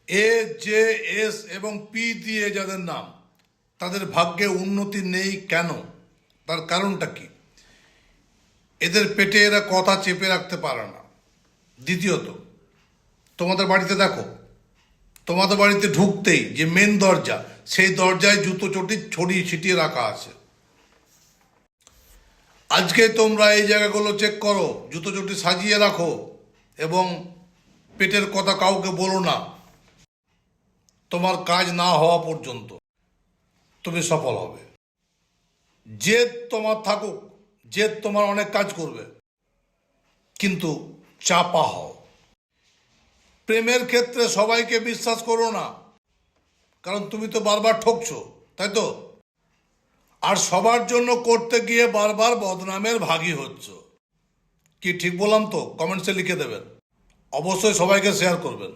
এ, J, S এবং P দিয়ে যাদের নাম, তাদের ভাগ্যে উন্নতি নেই কেন? তার কারণটা কি? এদের পেটে এরা কথা চেপে রাখতে পারে না। দ্বিতীয়ত, তোমাদের বাড়িতে দেখো, তোমাদের বাড়িতে ঢুকতেই যে মেন দরজা, সেই দরজায় জুতো চটি ছড়িয়ে ছিটিয়ে রাখা আছে। আজকে তোমরা এই জায়গাগুলো চেক করো, জুতো চটি সাজিয়ে রাখো এবং পেটের কথা কাউকে বলো না। তোমার কাজ না হওয়া পর্যন্ত তুমি সফল হবে। জেদ তোমার থাকুক, জেদ তোমার অনেক কাজ করবে, কিন্তু চাপা হও। প্রেমের ক্ষেত্রে সবাইকে বিশ্বাস করো না, কারণ তুমি তো বারবার ঠকছো, তাই তো? আর সবার জন্য করতে গিয়ে বারবার বদনামের ভাগী হচ্ছ। কি ঠিক বললাম তো? কমেন্টসে লিখে দেবেন। অবশ্যই সবাইকে শেয়ার করবেন।